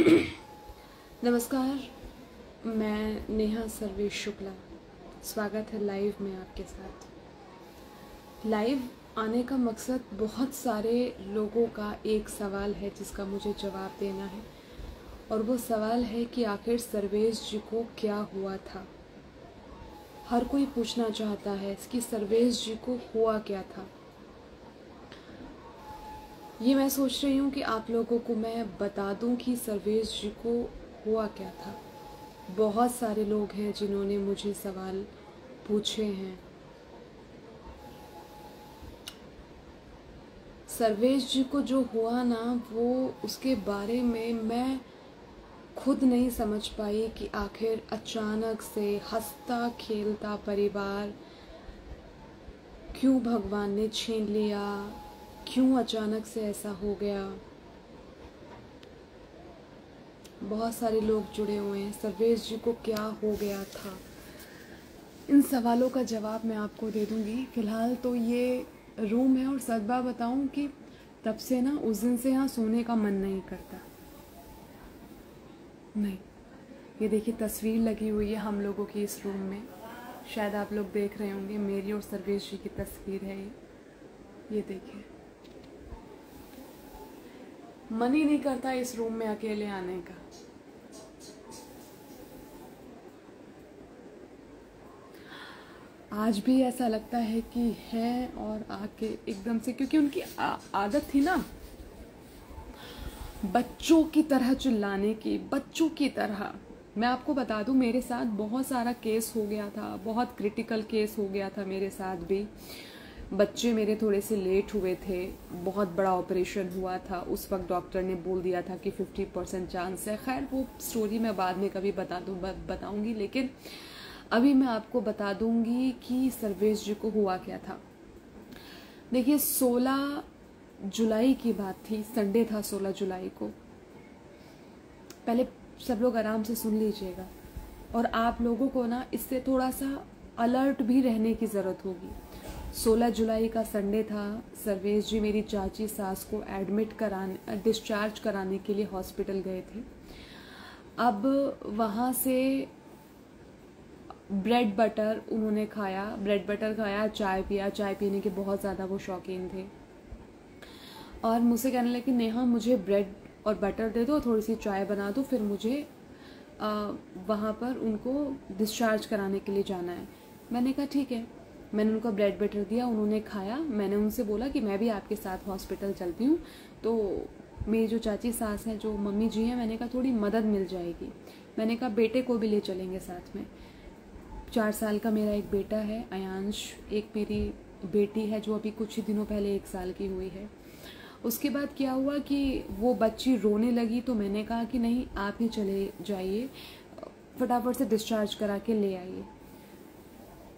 नमस्कार, मैं नेहा सर्वेश शुक्ला। स्वागत है लाइव में आपके साथ। लाइव आने का मकसद बहुत सारे लोगों का एक सवाल है जिसका मुझे जवाब देना है, और वो सवाल है कि आखिर सर्वेश जी को क्या हुआ था। हर कोई पूछना चाहता है कि सर्वेश जी को हुआ क्या था। ये मैं सोच रही हूँ कि आप लोगों को मैं बता दूँ कि सर्वेश जी को हुआ क्या था। बहुत सारे लोग हैं जिन्होंने मुझे सवाल पूछे हैं। सर्वेश जी को जो हुआ ना, वो उसके बारे में मैं खुद नहीं समझ पाई कि आखिर अचानक से हंसता खेलता परिवार क्यों भगवान ने छीन लिया, क्यों अचानक से ऐसा हो गया। बहुत सारे लोग जुड़े हुए हैं। सर्वेश जी को क्या हो गया था, इन सवालों का जवाब मैं आपको दे दूंगी। फिलहाल तो ये रूम है, और सच बात बताऊं कि तब से ना उस दिन से यहाँ सोने का मन नहीं करता। नहीं, ये देखिए तस्वीर लगी हुई है हम लोगों की इस रूम में। शायद आप लोग देख रहे होंगे, मेरी और सर्वेश जी की तस्वीर है ये देखिए। मन ही नहीं करता इस रूम में अकेले आने का। आज भी ऐसा लगता है कि है, और आके एकदम से, क्योंकि उनकी आदत थी ना बच्चों की तरह चिल्लाने की, बच्चों की तरह। मैं आपको बता दूं, मेरे साथ बहुत सारा केस हो गया था, बहुत क्रिटिकल केस हो गया था मेरे साथ भी। बच्चे मेरे थोड़े से लेट हुए थे, बहुत बड़ा ऑपरेशन हुआ था। उस वक्त डॉक्टर ने बोल दिया था कि 50% चांस है। खैर वो स्टोरी मैं बाद में कभी बताऊंगी, लेकिन अभी मैं आपको बता दूंगी कि सर्वेश जी को हुआ क्या था। देखिए 16 जुलाई की बात थी, संडे था 16 जुलाई को। पहले सब लोग आराम से सुन लीजिएगा, और आप लोगों को ना इससे थोड़ा सा अलर्ट भी रहने की ज़रूरत होगी। 16 जुलाई का संडे था। सर्वेश जी मेरी चाची सास को डिस्चार्ज कराने के लिए हॉस्पिटल गए थे। अब वहाँ से ब्रेड बटर उन्होंने खाया, ब्रेड बटर खाया, चाय पिया। चाय पीने के बहुत ज़्यादा वो शौकीन थे, और मुझसे कहने लगे नेहा मुझे ब्रेड और बटर दे दो, थोड़ी सी चाय बना दो, फिर मुझे वहाँ पर उनको डिस्चार्ज कराने के लिए जाना है। मैंने कहा ठीक है। मैंने उनको ब्रेड बटर दिया, उन्होंने खाया। मैंने उनसे बोला कि मैं भी आपके साथ हॉस्पिटल चलती हूँ। तो मेरी जो चाची सास हैं, जो मम्मी जी हैं, मैंने कहा थोड़ी मदद मिल जाएगी। मैंने कहा बेटे को भी ले चलेंगे साथ में। 4 साल का मेरा एक बेटा है अयांश, एक मेरी बेटी है जो अभी कुछ ही दिनों पहले 1 साल की हुई है। उसके बाद क्या हुआ कि वो बच्ची रोने लगी, तो मैंने कहा कि नहीं आप ही चले जाइए, फटाफट से डिस्चार्ज करा के ले आइए।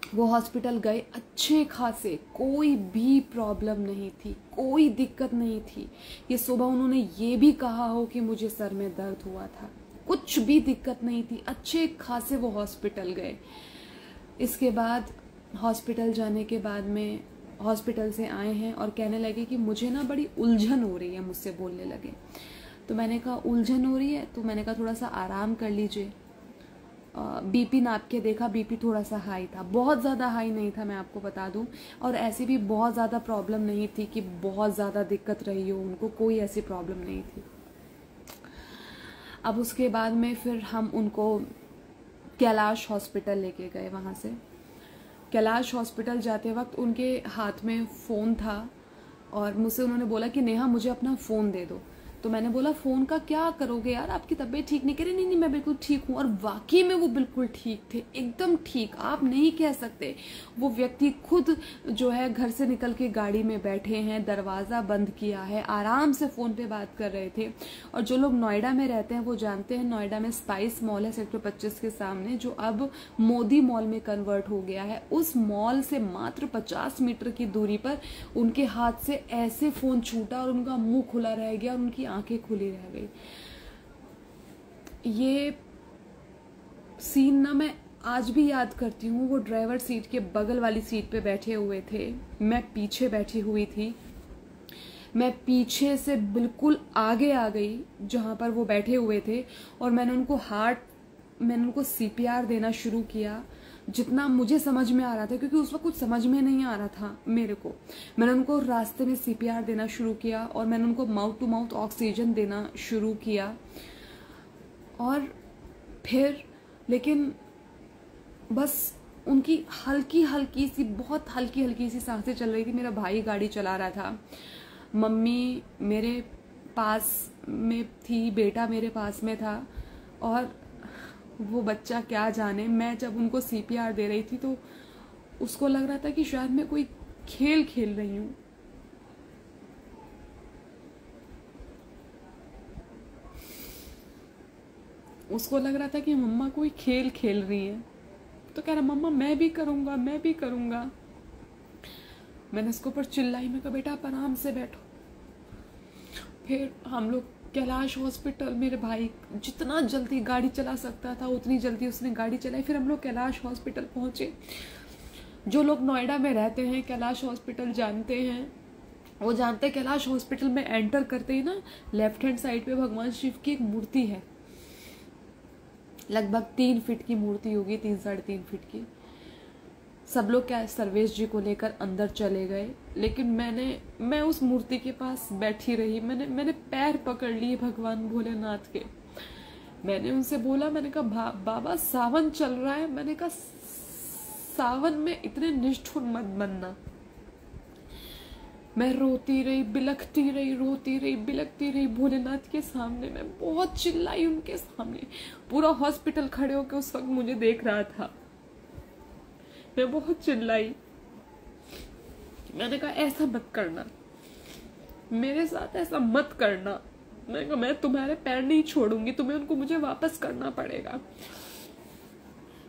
वो हॉस्पिटल गए, अच्छे खासे, कोई भी प्रॉब्लम नहीं थी, कोई दिक्कत नहीं थी। ये सुबह उन्होंने ये भी कहा हो कि मुझे सर में दर्द हुआ था, कुछ भी दिक्कत नहीं थी। अच्छे खासे वो हॉस्पिटल गए। इसके बाद हॉस्पिटल जाने के बाद में हॉस्पिटल से आए हैं और कहने लगे कि मुझे ना बड़ी उलझन हो रही है, मुझसे बोलने लगे। तो मैंने कहा उलझन हो रही है, तो मैंने कहा थोड़ा सा आराम कर लीजिए। बीपी नाप के देखा, बीपी थोड़ा सा हाई था, बहुत ज़्यादा हाई नहीं था मैं आपको बता दूं, और ऐसी भी बहुत ज़्यादा प्रॉब्लम नहीं थी कि बहुत ज़्यादा दिक्कत रही हो उनको, कोई ऐसी प्रॉब्लम नहीं थी। अब उसके बाद में फिर हम उनको कैलाश हॉस्पिटल लेके गए। वहाँ से कैलाश हॉस्पिटल जाते वक्त उनके हाथ में फ़ोन था, और मुझसे उन्होंने बोला कि नेहा मुझे अपना फ़ोन दे दो। तो मैंने बोला फ़ोन का क्या करोगे यार, आपकी तबीयत ठीक नहीं। कह रहे नहीं मैं बिल्कुल ठीक हूँ। और वाकई में वो बिल्कुल ठीक थे, एकदम ठीक। आप नहीं कह सकते। वो व्यक्ति खुद जो है घर से निकल के गाड़ी में बैठे हैं, दरवाज़ा बंद किया है, आराम से फ़ोन पे बात कर रहे थे। और जो लोग नोएडा में रहते हैं वो जानते हैं, नोएडा में स्पाइस मॉल है सेक्टर 25 के सामने, जो अब मोदी मॉल में कन्वर्ट हो गया है। उस मॉल से मात्र 50 मीटर की दूरी पर उनके हाथ से ऐसे फ़ोन छूटा, और उनका मुंह खुला रह गया और उनकी आंखें खुली रह गई। ये सीन ना मैं आज भी याद करती हूँ। वो ड्राइवर सीट के बगल वाली सीट पे बैठे हुए थे, मैं पीछे बैठी हुई थी। मैं पीछे से बिल्कुल आगे आ गई जहां पर वो बैठे हुए थे, और मैंने उनको CPR देना शुरू किया जितना मुझे समझ में आ रहा था, क्योंकि उस वक्त कुछ समझ में नहीं आ रहा था मेरे को। मैंने उनको रास्ते में CPR देना शुरू किया, और मैंने उनको माउथ टू माउथ ऑक्सीजन देना शुरू किया। और फिर लेकिन बस उनकी बहुत हल्की हल्की सी सांसें चल रही थी। मेरा भाई गाड़ी चला रहा था, मम्मी मेरे पास में थी, बेटा मेरे पास में था, और वो बच्चा क्या जाने, मैं जब उनको CPR दे रही थी तो उसको लग रहा था कि शायद मैं कोई खेल खेल रही हूँ। उसको लग रहा था कि मम्मा कोई खेल खेल रही है, तो कह रहा मम्मा मैं भी करूंगा, मैं भी करूंगा। मैंने उसके ऊपर चिल्लाई, मैं कहा बेटा आप आराम से बैठो। फिर हम लोग कैलाश हॉस्पिटल, मेरे भाई जितना जल्दी गाड़ी चला सकता था उतनी जल्दी उसने गाड़ी चलाई। फिर हम लोग कैलाश हॉस्पिटल पहुंचे। जो लोग नोएडा में रहते हैं कैलाश हॉस्पिटल जानते हैं, वो जानते हैं कैलाश हॉस्पिटल में एंटर करते ही ना लेफ्ट हैंड साइड पे भगवान शिव की एक मूर्ति है, लगभग 3 फीट की मूर्ति होगी, 3-3.5 फीट की। सब लोग क्या सर्वेश जी को लेकर अंदर चले गए, लेकिन मैं उस मूर्ति के पास बैठी रही। मैंने पैर पकड़ लिए भगवान भोलेनाथ के। मैंने उनसे बोला, मैंने कहा बाबा सावन चल रहा है, मैंने कहा सावन में इतने निष्ठुर मत बनना। मैं रोती रही, बिलखती रही, रोती रही, बिलखती रही भोलेनाथ के सामने। मैं बहुत चिल्लाई उनके सामने। पूरा हॉस्पिटल खड़े होकर उस वक्त मुझे देख रहा था। मैं बहुत चिल्लाई। मैंने कहा ऐसा मत करना, मेरे साथ ऐसा मत करना। मैंने कहा मैं तुम्हारे पैर नहीं छोड़ूंगी, तुम्हें उनको मुझे वापस करना पड़ेगा।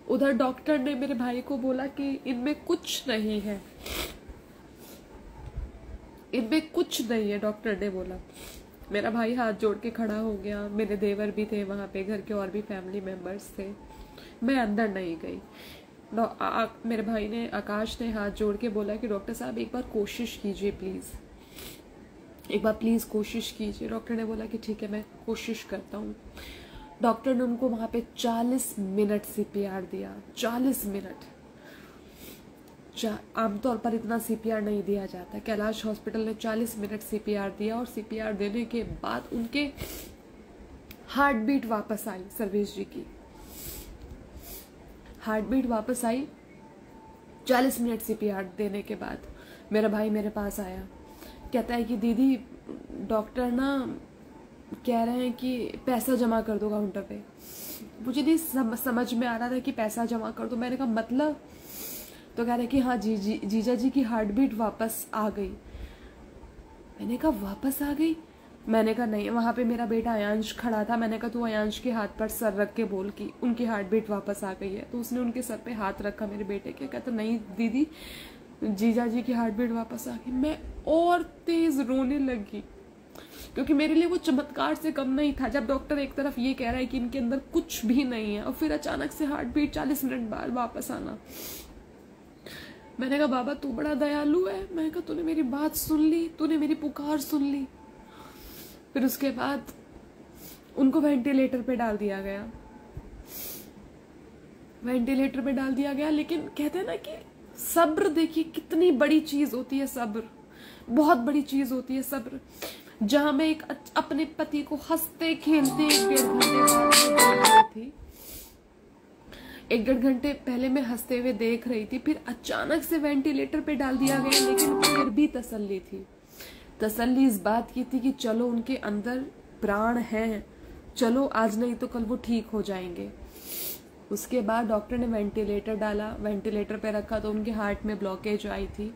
उधर डॉक्टर ने मेरे भाई को बोला कि इनमें कुछ नहीं है, इनमें कुछ नहीं है, डॉक्टर ने बोला। मेरा भाई हाथ जोड़ के खड़ा हो गया। मेरे देवर भी थे वहां पे, घर के और भी फैमिली मेंबर्स थे। मैं अंदर नहीं गई। मेरे भाई ने, आकाश ने हाथ जोड़ के बोला कि डॉक्टर साहब एक बार कोशिश कीजिए प्लीज, एक बार प्लीज कोशिश कीजिए। डॉक्टर ने बोला कि ठीक है मैं कोशिश करता हूँ। डॉक्टर ने उनको वहां पे 40 मिनट CPR दिया। 40 मिनट। आमतौर पर इतना CPR नहीं दिया जाता। कैलाश हॉस्पिटल ने 40 मिनट CPR दिया, और CPR देने के बाद उनके हार्ट बीट वापस आई। सर्वेश जी की हार्ट बीट वापस आई 40 मिनट CPR देने के बाद। मेरा भाई मेरे पास आया, कहता है कि दीदी डॉक्टर ना कह रहे हैं कि पैसा जमा कर दो काउंटर पे। मुझे नहीं समझ में आ रहा था कि पैसा जमा कर दो। मैंने कहा मतलब? तो कह रहे कि हाँ जीजा जी की हार्ट बीट वापस आ गई। मैंने कहा वापस आ गई? मैंने कहा नहीं। वहां पे मेरा बेटा अयांश खड़ा था। मैंने कहा तू अयांश के हाथ पर सर रख के बोल कि उनकी हार्ट बीट वापस आ गई है। तो उसने उनके सर पे हाथ रखा मेरे बेटे के। कहता नहीं दीदी जीजा जी की हार्ट बीट वापस आ गई। मैं और तेज रोने लगी, क्योंकि मेरे लिए वो चमत्कार से कम नहीं था। जब डॉक्टर एक तरफ ये कह रहा है कि इनके अंदर कुछ भी नहीं है, और फिर अचानक से हार्ट बीट 40 मिनट बाद वापस आना। मैंने कहा बाबा तू बड़ा दयालु है। मैंने कहा तूने मेरी बात सुन ली, तूने मेरी पुकार सुन ली। फिर उसके बाद उनको वेंटिलेटर पे डाल दिया गया। वेंटिलेटर पे डाल दिया गया। लेकिन कहते हैं ना कि सब्र, देखिए कितनी बड़ी चीज होती है सब्र, बहुत बड़ी चीज होती है सब्र। जहां मैं एक अपने पति को हंसते खेलते 1-1.5 घंटे थी, 1-1.5 घंटे पहले मैं हंसते हुए देख रही थी। फिर अचानक से वेंटिलेटर पे डाल दिया गया। लेकिन फिर भी तसल्ली थी। तसल्ली इस बात की थी कि चलो उनके अंदर प्राण हैं, चलो आज नहीं तो कल वो ठीक हो जाएंगे। उसके बाद डॉक्टर ने वेंटिलेटर डाला, वेंटिलेटर पे रखा तो उनके हार्ट में ब्लॉकेज आई थी।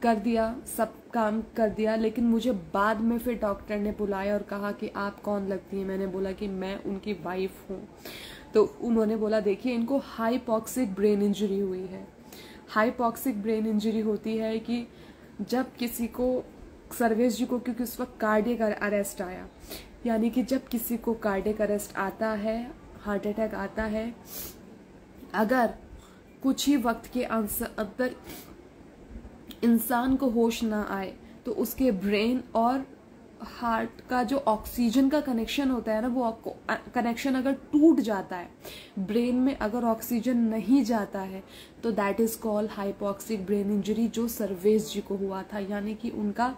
कर दिया, सब काम कर दिया। लेकिन मुझे बाद में फिर डॉक्टर ने बुलाया और कहा कि आप कौन लगती हैं। मैंने बोला कि मैं उनकी वाइफ हूँ। तो उन्होंने बोला देखिए इनको हाइपॉक्सिक ब्रेन इंजरी हुई है। हाइपॉक्सिक ब्रेन इंजरी होती है कि जब किसी को, सर्वेश जी को क्योंकि उस वक्त कार्डियक अरेस्ट आया, यानी कि जब किसी को कार्डियक अरेस्ट आता है, हार्ट अटैक आता है, अगर कुछ ही वक्त के अंदर इंसान को होश ना आए तो उसके ब्रेन और हार्ट का जो ऑक्सीजन का कनेक्शन होता है ना, वो कनेक्शन अगर टूट जाता है, ब्रेन में अगर ऑक्सीजन नहीं जाता है, तो that is called hypoxic brain injury, जो सर्वेश जी को हुआ था। यानी कि उनका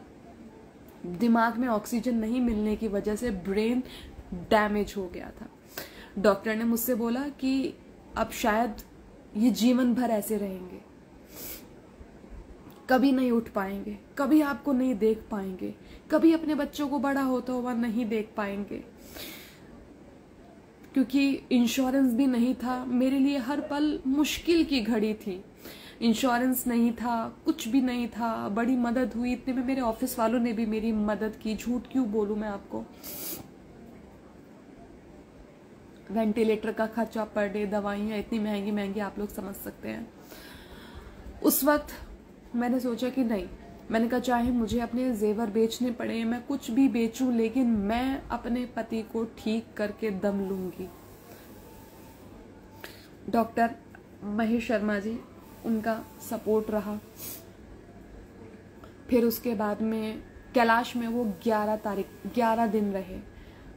दिमाग में ऑक्सीजन नहीं मिलने की वजह से ब्रेन डैमेज हो गया था। डॉक्टर ने मुझसे बोला कि अब शायद ये जीवन भर ऐसे रहेंगे, कभी नहीं उठ पाएंगे, कभी आपको नहीं देख पाएंगे, कभी अपने बच्चों को बड़ा होता हुआ नहीं देख पाएंगे, क्योंकि इंश्योरेंस भी नहीं था। मेरे लिए हर पल मुश्किल की घड़ी थी, इंश्योरेंस नहीं था, कुछ भी नहीं था। बड़ी मदद हुई, इतने में मेरे ऑफिस वालों ने भी मेरी मदद की, झूठ क्यों बोलूं मैं आपको। वेंटिलेटर का खर्चा पर डे, दवाइयां इतनी महंगी महंगी, आप लोग समझ सकते हैं। उस वक्त मैंने सोचा कि नहीं, मैंने कहा चाहे मुझे अपने जेवर बेचने पड़े, मैं कुछ भी बेचूं, लेकिन मैं अपने पति को ठीक करके दम लूंगी। डॉक्टर महेश शर्मा जी, उनका सपोर्ट रहा। फिर उसके बाद में कैलाश में वो 11 दिन रहे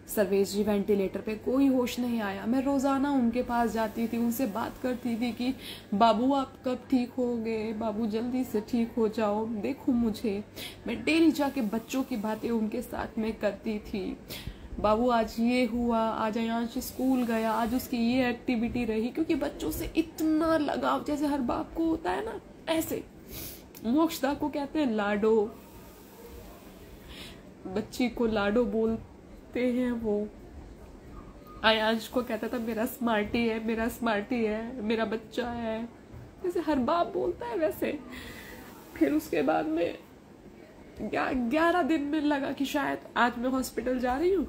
सर्वेश जी वेंटिलेटर पे, कोई होश नहीं आया। मैं रोजाना उनके पास जाती थी, उनसे बात करती थी कि बाबू आप कब ठीक होगे, बाबू जल्दी से ठीक हो जाओ, देखो मुझे। मैं डेली जाके बच्चों की बातें उनके साथ में करती थी। बाबू आज ये हुआ, आज अयांश स्कूल गया, आज उसकी ये एक्टिविटी रही, क्योंकि बच्चों से इतना लगाव जैसे हर बाप को होता है ना, ऐसे। मोक्षदा को कहते हैं लाडो, बच्ची को लाडो बोलते हैं वो। आयांश को कहता था मेरा स्मार्टी है, मेरा स्मार्टी है, मेरा बच्चा है, जैसे हर बाप बोलता है वैसे। फिर उसके बाद में 11 दिन में लगा कि शायद आज मैं हॉस्पिटल जा रही हूँ,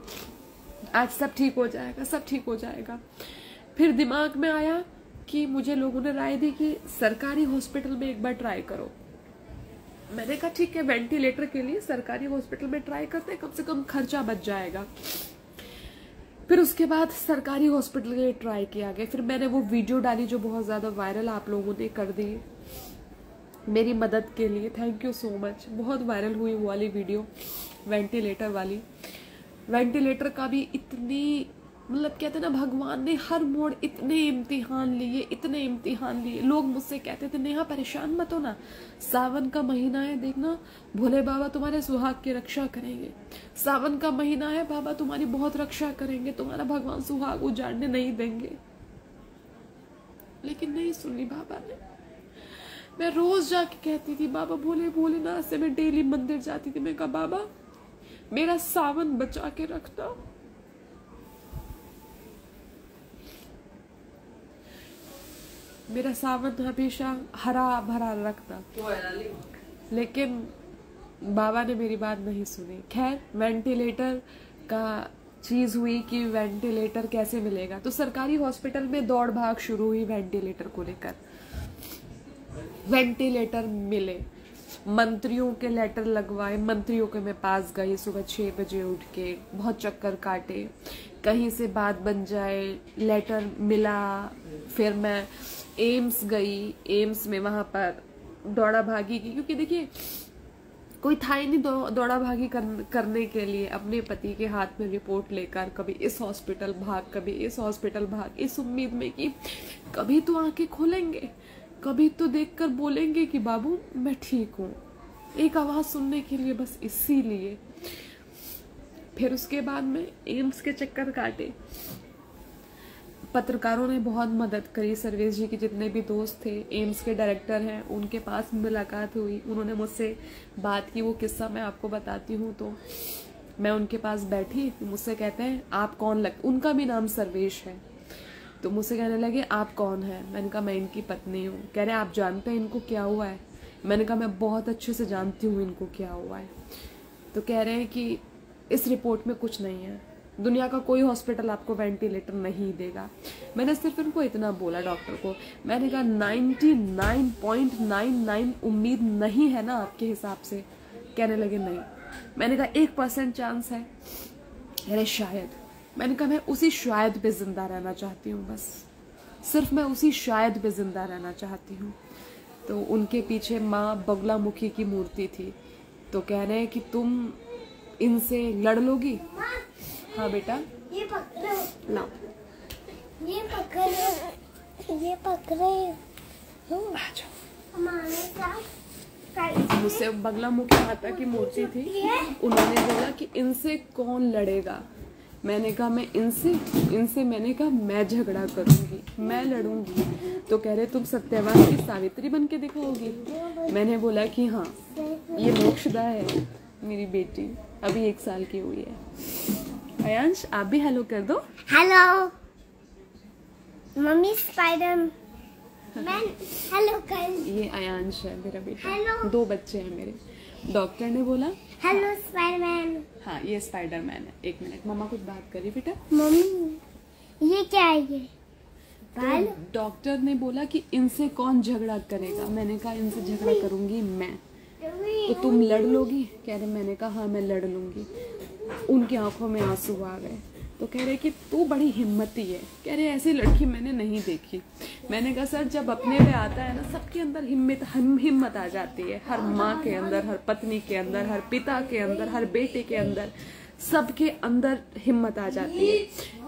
आज सब ठीक हो जाएगा, सब ठीक हो जाएगा। फिर दिमाग में आया कि मुझे लोगों ने राय दी कि सरकारी हॉस्पिटल में एक बार ट्राई करो। मैंने कहा ठीक है, वेंटिलेटर के लिए सरकारी हॉस्पिटल में ट्राई करते हैं, कम से कम खर्चा बच जाएगा। फिर उसके बाद सरकारी हॉस्पिटल के लिए ट्राई किया गया। फिर मैंने वो वीडियो डाली जो बहुत ज्यादा वायरल आप लोगों ने कर दी मेरी मदद के लिए, थैंक यू सो मच। बहुत वायरल हुई वो वाली वीडियो, वेंटिलेटर वाली। वेंटिलेटर का भी इतनी, मतलब कहते हैं ना, भगवान ने हर मोड़ इतने इम्तिहान लिए, इतने इम्तिहान लिए। लोग मुझसे कहते थे नेहा परेशान मत हो ना, सावन का महीना है, देखना भोले बाबा तुम्हारे सुहाग की रक्षा करेंगे। सावन का महीना है, बाबा तुम्हारी बहुत रक्षा करेंगे, तुम्हारा भगवान सुहाग उजाड़ने नहीं देंगे। लेकिन नहीं सुनी बाबा ने। मैं रोज जाके कहती थी बाबा भोलेनाथ से, मैं डेली मंदिर जाती थी। मैं कहा बाबा मेरा सावन बचा के रखना। मेरा सावन हमेशा हरा भरा रखना। लेकिन बाबा ने मेरी बात नहीं सुनी। खैर, वेंटिलेटर का चीज हुई कि वेंटिलेटर कैसे मिलेगा, तो सरकारी हॉस्पिटल में दौड़ भाग शुरू हुई वेंटिलेटर को लेकर। वेंटिलेटर मिले, मंत्रियों के लेटर लगवाए, मंत्रियों के मैं पास गई सुबह 6 बजे उठ के, बहुत चक्कर काटे, कहीं से बात बन जाए, लेटर मिला। फिर मैं एम्स गई, एम्स में वहां पर दौड़ा भागी की, क्योंकि देखिए कोई था ही नहीं दौड़ा भागी करने के लिए। अपने पति के हाथ में रिपोर्ट लेकर कभी इस हॉस्पिटल भाग, कभी इस हॉस्पिटल भाग, इस उम्मीद में कि कभी तो आंखें खोलेंगे, कभी तो देखकर बोलेंगे कि बाबू मैं ठीक हूँ। एक आवाज सुनने के लिए, बस इसीलिए। फिर उसके बाद में एम्स के चक्कर काटे। पत्रकारों ने बहुत मदद करी, सर्वेश जी के जितने भी दोस्त थे, एम्स के डायरेक्टर हैं, उनके पास मुलाकात हुई, उन्होंने मुझसे बात की। वो किस्सा मैं आपको बताती हूँ। तो मैं उनके पास बैठी, मुझसे कहते हैं आप कौन उनका भी नाम सर्वेश है। तो मुझसे कहने लगे आप कौन है। मैंने कहा मैं इनकी पत्नी हूँ। कह रहे आप जानते हैं इनको क्या हुआ है। मैंने कहा मैं बहुत अच्छे से जानती हूँ इनको क्या हुआ है। तो कह रहे हैं कि इस रिपोर्ट में कुछ नहीं है, दुनिया का कोई हॉस्पिटल आपको वेंटिलेटर नहीं देगा। मैंने सिर्फ इनको इतना बोला डॉक्टर को, मैंने कहा 99.99 उम्मीद नहीं है ना आपके हिसाब से। कहने लगे नहीं। मैंने कहा 1% चांस है। अरे शायद। मैंने कहा मैं उसी शायद पे जिंदा रहना चाहती हूँ, बस सिर्फ मैं उसी शायद पे जिंदा रहना चाहती हूँ। तो उनके पीछे माँ बगलामुखी की मूर्ति थी। तो कह रहे हैं कि तुम इनसे लड़ लोगी। हाँ बेटा, ये पकड़ो ना, ये पकड़ो, ये पकड़ो। हमारे साथ मुझसे बगलामुखी माता की मूर्ति थी। उन्होंने बोला कि इनसे कौन लड़ेगा। मैंने कहा मैं इनसे मैंने कहा मैं झगड़ा करूंगी, मैं लड़ूंगी। तो कह रहे तुम सत्यवान की सावित्री बन के दिखाओगी। मैंने बोला कि हाँ, ये मोक्षदा है मेरी बेटी, अभी 1 साल की हुई है। अयांश आप भी हेलो कर दो। Hello mummy spider man, hello कर। ये अयांश है मेरा बेटा। हेलो। 2 बच्चे हैं मेरे। डॉक्टर ने बोला हेलो स्पाइडरमैन। हाँ ये स्पाइडरमैन है। 1 मिनट, मम्मा कुछ बात करी बेटा। मम्मी ये क्या है? ये बाल। तो डॉक्टर ने बोला कि इनसे कौन झगड़ा करेगा। मैंने कहा इनसे झगड़ा करूंगी मैं। तो तुम लड़ लोगी? कह रहे, मैंने कहा हाँ मैं लड़ लूंगी। उनकी आंखों में आंसू आ गए। तो कह रहे कि तू बड़ी हिम्मती है। कह रहे ऐसी लड़की मैंने नहीं देखी। मैंने कहा सर जब अपने पे आता है ना, सबके अंदर हिम्मत आ जाती है। हर माँ के अंदर, हर पत्नी के अंदर, हर पिता के अंदर, हर बेटे के अंदर, सबके अंदर हिम्मत आ जाती है।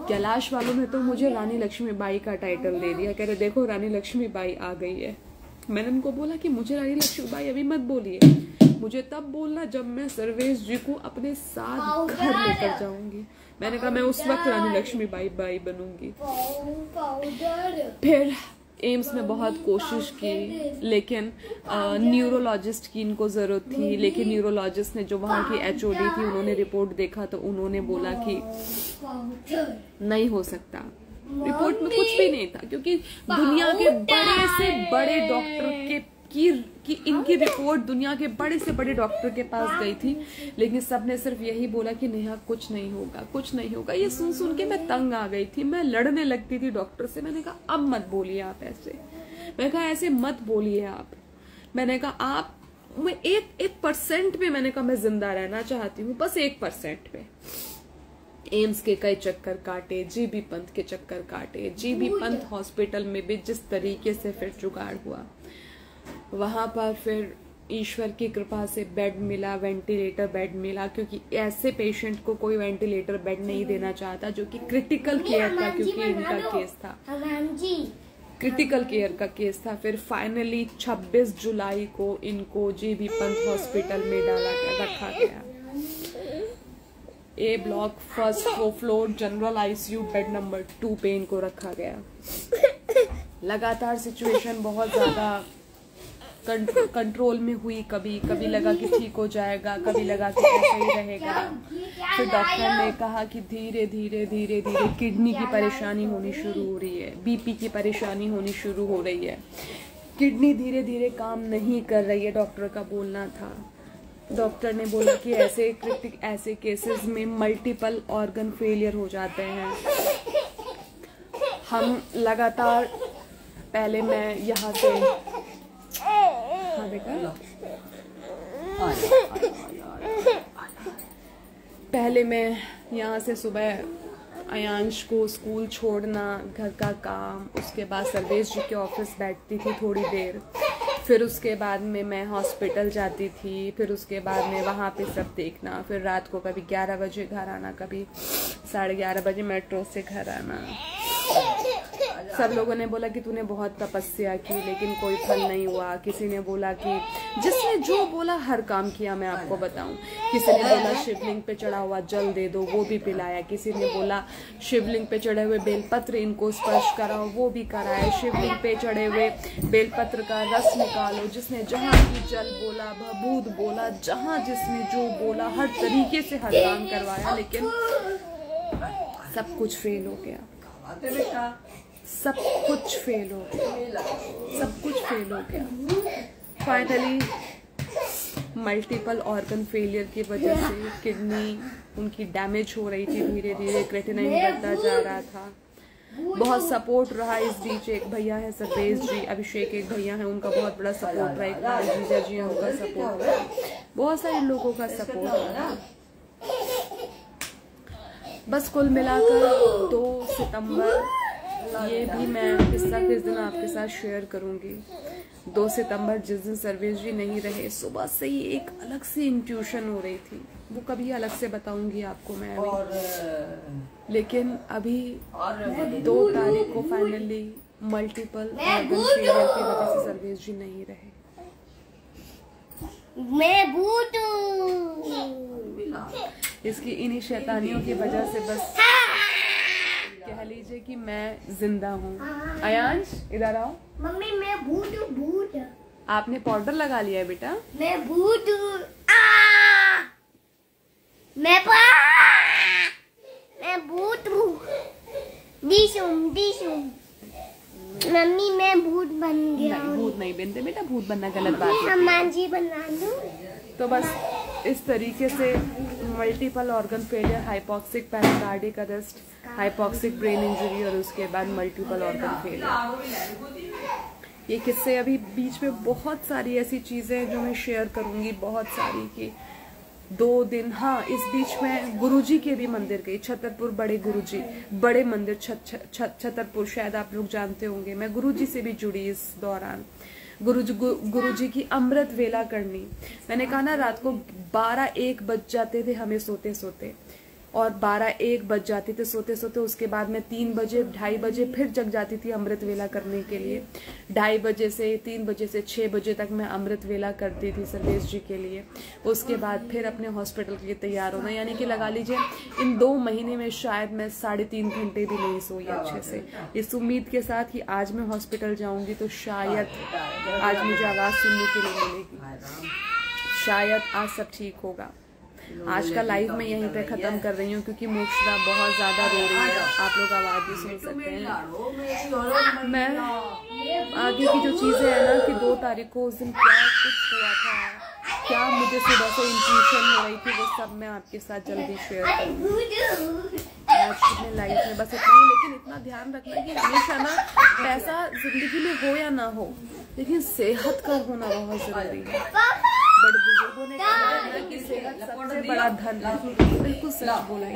कैलाश वालों ने तो मुझे रानी लक्ष्मीबाई का टाइटल दे दिया। कह रहे देखो रानी लक्ष्मीबाई आ गई है। मैंने उनको बोला कि मुझे रानी लक्ष्मीबाई अभी मत बोलिए, मुझे तब बोलना जब मैं सर्वेश जी को अपने साथ घर लेकर जाऊंगी। मैंने कहा मैं उस वक्त रानी लक्ष्मीबाई बाई बनूंगी। फिर एम्स में बहुत कोशिश की, लेकिन न्यूरोलॉजिस्ट की इनको जरूरत थी। लेकिन न्यूरोलॉजिस्ट ने जो वहाँ की एचओडी थी, उन्होंने रिपोर्ट देखा तो उन्होंने बोला कि नहीं हो सकता। रिपोर्ट में कुछ भी नहीं था, क्योंकि दुनिया के बड़े से बड़े डॉक्टर की इनकी रिपोर्ट दुनिया के बड़े से बड़े डॉक्टर के पास गई थी, लेकिन सबने सिर्फ यही बोला कि नेहा कुछ नहीं होगा, कुछ नहीं होगा। ये सुन के मैं तंग आ गई थी, मैं लड़ने लगती थी डॉक्टर से। मैंने कहा अब मत बोलिए आप ऐसे। मैंने कहा ऐसे मत बोलिए आप। मैंने कहा आप, मैं 1% पे मैंने कहा मैं जिंदा रहना चाहती हूँ, बस 1% पे। एम्स के कई चक्कर काटे, जीबी पंत के चक्कर काटे। जीबी पंत हॉस्पिटल में भी जिस तरीके से फिर जुगाड़ हुआ, वहां पर फिर ईश्वर की कृपा से बेड मिला, वेंटिलेटर बेड मिला, क्योंकि ऐसे पेशेंट को कोई वेंटिलेटर बेड नहीं देना चाहता जो कि क्रिटिकल केयर का, क्योंकि इनका केस था, क्रिटिकल केयर का केस था। फिर फाइनली 26 जुलाई को इनको जीबी पंत हॉस्पिटल में रखा गया। A block first floor general ICU bed number 2 पे इनको रखा गया। लगातार सिचुएशन बहुत ज्यादा कंट्रोल में हुई। कभी लगा कि ठीक हो जाएगा, कभी लगा कि ऐसे ही रहेगा। फिर डॉक्टर ने कहा कि धीरे धीरे किडनी की परेशानी होनी शुरू हो रही है, बीपी की परेशानी होनी शुरू हो रही है, किडनी धीरे धीरे काम नहीं कर रही है, डॉक्टर का बोलना था। डॉक्टर ने बोला कि ऐसे केसेस में मल्टीपल ऑर्गन फेलियर हो जाते हैं। हम लगातार, पहले मैं यहाँ से, हाँ बेटा, पहले मैं यहाँ से सुबह अयांश को स्कूल छोड़ना, घर का काम, उसके बाद सर्वेश जी के ऑफिस बैठती थी थोड़ी देर, फिर उसके बाद में मैं हॉस्पिटल जाती थी, फिर उसके बाद में वहाँ पे सब देखना, फिर रात को कभी 11 बजे घर आना, कभी 11:30 बजे मेट्रो से घर आना। सब लोगों ने बोला कि तूने बहुत तपस्या की लेकिन कोई फल नहीं हुआ। किसी ने बोला कि जिसने जो बोला हर काम किया, मैं आपको बताऊं। किसी ने बोला शिवलिंग पे चढ़ा हुआ जल दे दो, वो भी पिलाया। किसी ने बोला शिवलिंग पे चढ़े हुए बेलपत्र इनको स्पर्श कराओ, वो भी कराया। शिवलिंग पे चढ़े हुए बेलपत्र का रस निकालो। जिसने जहाँ भी जल बोला, भभूत बोला, जहाँ जिसने जो बोला, हर तरीके से हर काम करवाया, लेकिन सब कुछ फेल हो गया। सब कुछ फेल हो गया, सब कुछ फेल हो गया। फाइनली मल्टीपल ऑर्गन फेलियर की वजह से किडनी उनकी डैमेज हो रही थी, धीरे धीरे क्रेटिनाइन बढ़ता जा रहा था। बहुत सपोर्ट रहा इस बीच। एक भैया है सर्वेश जी, अभिषेक एक भैया है, उनका बहुत बड़ा सपोर्ट रहा। एक जीजा जी है, उनका सपोर्ट रहा, बहुत सारे लोगों का सपोर्ट रहा। बस कुल मिलाकर 2 सितंबर, ये भी मैं किस्सा किस दिन आपके साथ शेयर करूंगी। 2 सितंबर जिस दिन सर्वेश जी नहीं रहे, सुबह से ही एक अलग सी इंट्यूशन हो रही थी, वो कभी अलग से बताऊंगी आपको मैं अभी। लेकिन अभी 2 तारीख को फाइनली मल्टीपल ऑर्गन फेलियर की वजह से सर्वेश जी नहीं रहे। मैं भूत इसकी इन्हीं शैतानियों की वजह से बस कह लीजिए कि मैं जिंदा हूँ। अयांश इधर आओ। मम्मी मैं भूत हूँ, भूत। आपने पाउडर लगा लिया है बेटा? मैं भूत हूँ। मैं भूत हूँ। दिशुम मम्मी मैं भूत बन गया। नहीं, भूत नहीं बनते बेटा, भूत बनना गलत बात है। हनुमान जी बना दूं? तो बस इस तरीके से multiple organ failure, hypoxic pericardic arrest, hypoxic brain injury और उसके बाद मल्टीपल ऑर्गन फेलियर। ये किस्से अभी बीच में बहुत सारी ऐसी चीजें हैं जो मैं शेयर करूंगी, बहुत सारी की 2 दिन। हाँ, इस बीच में गुरुजी के भी मंदिर गई, छतरपुर बड़े गुरुजी, बड़े मंदिर छतरपुर, शायद आप लोग जानते होंगे। मैं गुरुजी से भी जुड़ी इस दौरान। गुरुजी की अमृत वेला करनी। मैंने कहा ना, रात को 12-1 बज जाते थे हमें सोते सोते, और 12-1 बज जाते थे सोते सोते। उसके बाद मैं 3 बजे 2:30 बजे फिर जग जाती थी अमृत वेला करने के लिए। 2:30 बजे से 3 बजे से 6 बजे तक मैं अमृत वेला करती थी सर्वेश जी के लिए। उसके बाद फिर अपने हॉस्पिटल के लिए तैयार होना, यानी कि लगा लीजिए इन 2 महीने में शायद मैं 3.5 घंटे भी नहीं सोई अच्छे से, इस उम्मीद के साथ कि आज मैं हॉस्पिटल जाऊंगी तो शायद आज मुझे आवाज सुनने के लिए मिलेगी, शायद आज सब ठीक होगा। आज का लाइव मैं यहीं पे खत्म कर रही हूँ क्योंकि मोक्षदा बहुत ज्यादा रो रही है, आप लोग आवाज भी सुन सकते हैं। मैं आगे की जो चीजें है ना कि 2 तारीख को उस दिन क्या कुछ हुआ था, क्या मुझे सुबह से इंट्यूशन हो रही थी, वो सब मैं आपके साथ जल्दी शेयर करूँगी आज अपने लाइफ में। बस इतना ही, लेकिन इतना ध्यान रखना कि हमेशा ना पैसा जिंदगी में हो या ना हो, लेकिन सेहत का होना बहुत जरूरी है। बड़े बुजुर्गों ने कहा है कि सेहत सबसे बड़ा धन है, बिल्कुल सच बोला है।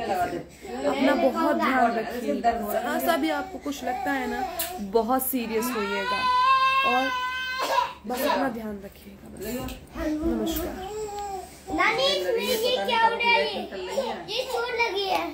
अपना बहुत ध्यान रखिए, जरा सा भी आपको कुछ लगता है ना, बहुत सीरियस होइएगा और बस अपना ध्यान रखिएगा। नमस्कार। नानी, ये क्या हो रहा है? ये चोट लगी है।